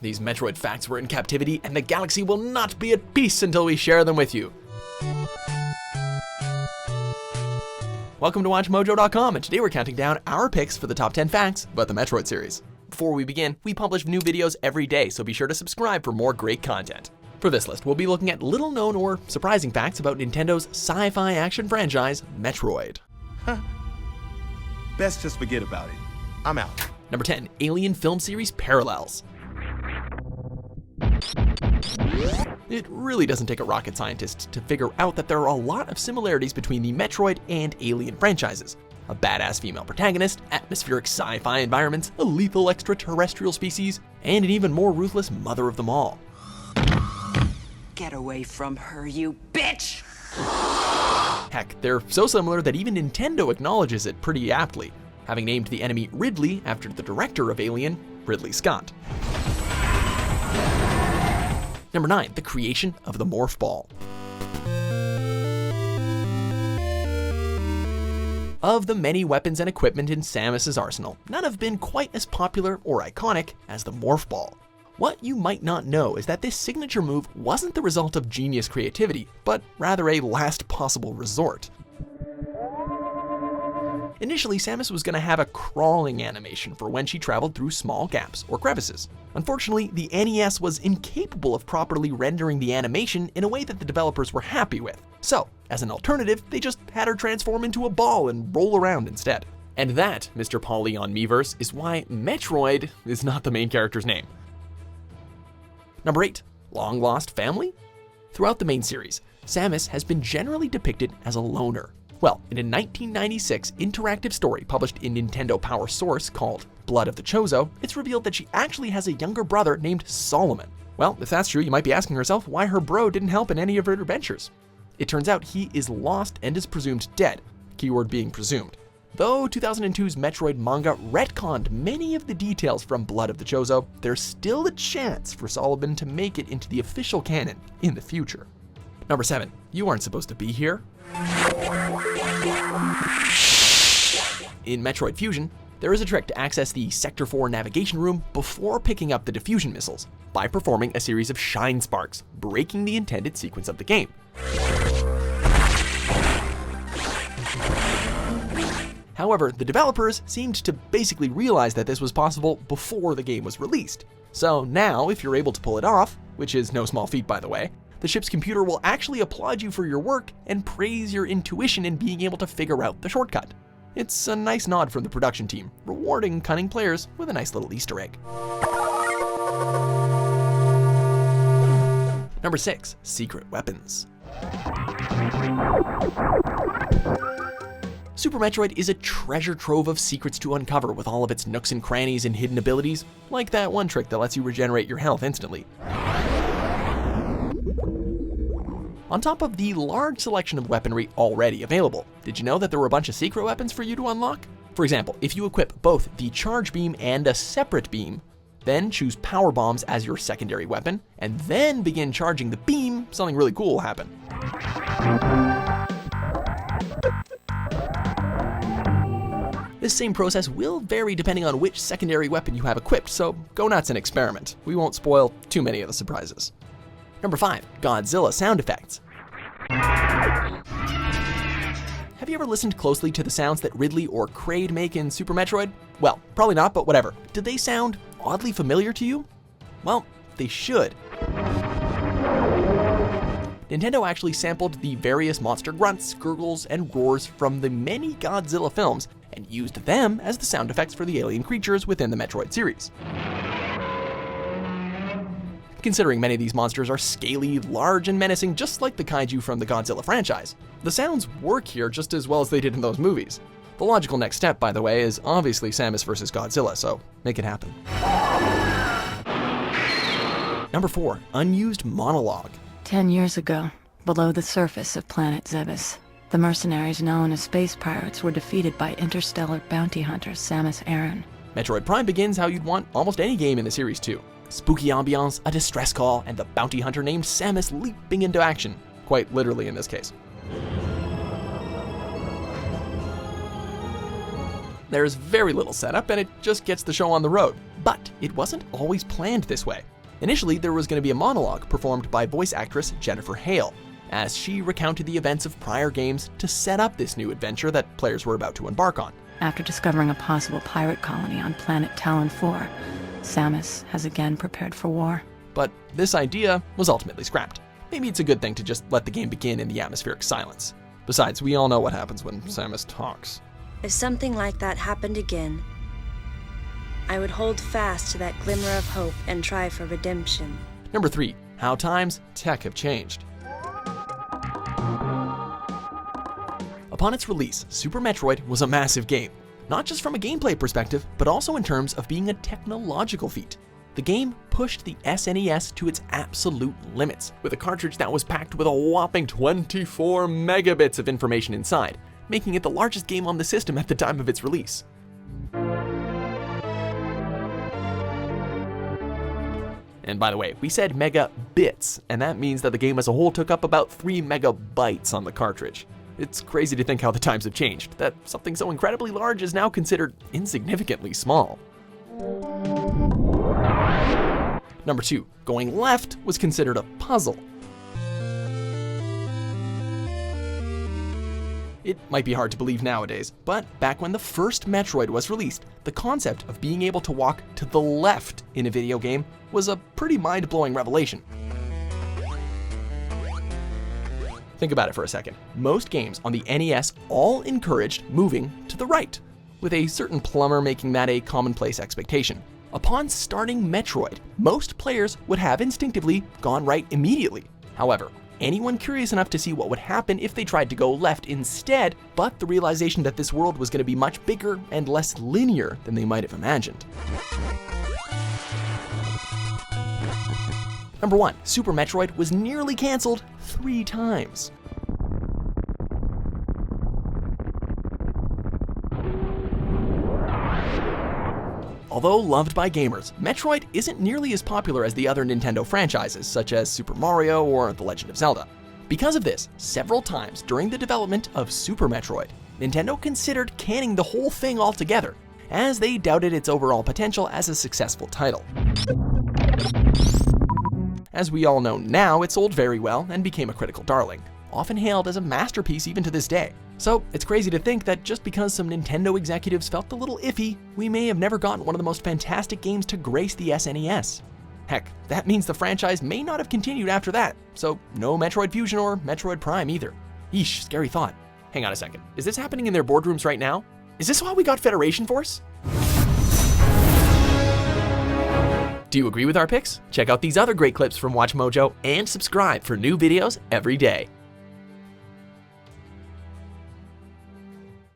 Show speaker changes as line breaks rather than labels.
These Metroid facts were in captivity, and the galaxy will not be at peace until we share them with you. Welcome to WatchMojo.com, and today we're counting down our picks for the top 10 facts about the Metroid series. Before we begin, we publish new videos every day, so be sure to subscribe for more great content. For this list, we'll be looking at little-known or surprising facts about Nintendo's sci-fi action franchise, Metroid.
Best just forget about it. I'm out.
Number 10, Alien film series parallels. It really doesn't take a rocket scientist to figure out that there are a lot of similarities between the Metroid and Alien franchises. A badass female protagonist, atmospheric sci-fi environments, a lethal extraterrestrial species, and an even more ruthless mother of them all.
Get away from her, you bitch!
Heck, they're so similar that even Nintendo acknowledges it pretty aptly, having named the enemy Ridley after the director of Alien, Ridley Scott. Number 9, the creation of the Morph Ball. Of the many weapons and equipment in Samus's arsenal, none have been quite as popular or iconic as the Morph Ball. What you might not know is that this signature move wasn't the result of genius creativity, but rather a last possible resort. Initially, Samus was going to have a crawling animation for when she traveled through small gaps or crevices. Unfortunately, the NES was incapable of properly rendering the animation in a way that the developers were happy with. So, as an alternative, they just had her transform into a ball and roll around instead. And that, Mr. Polygon Miiverse, is why Metroid is not the main character's name. Number 8, long lost family? Throughout the main series, Samus has been generally depicted as a loner. Well, in a 1996 interactive story published in Nintendo Power Source called Blood of the Chozo, it's revealed that she actually has a younger brother named Solomon. Well, if that's true, you might be asking yourself why her bro didn't help in any of her adventures. It turns out he is lost and is presumed dead, keyword being presumed. Though 2002's Metroid manga retconned many of the details from Blood of the Chozo, there's still a chance for Solomon to make it into the official canon in the future. Number 7, you aren't supposed to be here. In Metroid Fusion, there is a trick to access the Sector 4 navigation room before picking up the diffusion missiles by performing a series of shine sparks, breaking the intended sequence of the game. However, the developers seemed to basically realize that this was possible before the game was released. So now, if you're able to pull it off, which is no small feat by the way, the ship's computer will actually applaud you for your work and praise your intuition in being able to figure out the shortcut. It's a nice nod from the production team, rewarding cunning players with a nice little Easter egg. Number 6, secret weapons. Super Metroid is a treasure trove of secrets to uncover with all of its nooks and crannies and hidden abilities, like that one trick that lets you regenerate your health instantly. On top of the large selection of weaponry already available, did you know that there were a bunch of secret weapons for you to unlock? For example, if you equip both the charge beam and a separate beam, then choose power bombs as your secondary weapon, and then begin charging the beam, something really cool will happen. This same process will vary depending on which secondary weapon you have equipped, so go nuts and experiment. We won't spoil too many of the surprises. Number 5, Godzilla sound effects. Have you ever listened closely to the sounds that Ridley or Kraid make in Super Metroid? Well, probably not, but whatever. Did they sound oddly familiar to you? Well, they should. Nintendo actually sampled the various monster grunts, gurgles, and roars from the many Godzilla films and used them as the sound effects for the alien creatures within the Metroid series. Considering many of these monsters are scaly, large, and menacing just like the kaiju from the Godzilla franchise, the sounds work here just as well as they did in those movies. The logical next step, by the way, is obviously Samus vs. Godzilla, so make it happen. Number 4, Unused Monologue.
10 years ago, below the surface of planet Zebes, the mercenaries known as space pirates were defeated by interstellar bounty hunter Samus Aran.
Metroid Prime begins how you'd want almost any game in the series too. Spooky ambiance, a distress call, and the bounty hunter named Samus leaping into action. Quite literally in this case. There's very little setup, and it just gets the show on the road. But it wasn't always planned this way. Initially, there was going to be a monologue performed by voice actress Jennifer Hale, as she recounted the events of prior games to set up this new adventure that players were about to embark on.
After discovering a possible pirate colony on planet Talon 4, Samus has again prepared for war.
But this idea was ultimately scrapped. Maybe it's a good thing to just let the game begin in the atmospheric silence. Besides, we all know what happens when Samus talks.
If something like that happened again, I would hold fast to that glimmer of hope and try for redemption.
Number 3. How times, tech have changed. Upon its release, Super Metroid was a massive game, not just from a gameplay perspective, but also in terms of being a technological feat. The game pushed the SNES to its absolute limits, with a cartridge that was packed with a whopping 24 megabits of information inside, making it the largest game on the system at the time of its release. And by the way, we said megabits, and that means that the game as a whole took up about 3 megabytes on the cartridge. It's crazy to think how the times have changed, that something so incredibly large is now considered insignificantly small. Number 2, going left was considered a puzzle. It might be hard to believe nowadays, but back when the first Metroid was released, the concept of being able to walk to the left in a video game was a pretty mind-blowing revelation. Think about it for a second. Most games on the NES all encouraged moving to the right, with a certain plumber making that a commonplace expectation. Upon starting Metroid, most players would have instinctively gone right immediately. However, anyone curious enough to see what would happen if they tried to go left instead, but the realization that this world was going to be much bigger and less linear than they might have imagined. Number 1, Super Metroid was nearly cancelled 3 times. Although loved by gamers, Metroid isn't nearly as popular as the other Nintendo franchises, such as Super Mario or The Legend of Zelda. Because of this, several times during the development of Super Metroid, Nintendo considered canning the whole thing altogether, as they doubted its overall potential as a successful title. As we all know now, it sold very well and became a critical darling, often hailed as a masterpiece even to this day. So it's crazy to think that just because some Nintendo executives felt a little iffy, we may have never gotten one of the most fantastic games to grace the SNES. Heck, that means the franchise may not have continued after that, so no Metroid Fusion or Metroid Prime either. Yeesh, scary thought. Hang on a second, is this happening in their boardrooms right now? Is this why we got Federation Force? Do you agree with our picks? Check out these other great clips from WatchMojo and subscribe for new videos every day.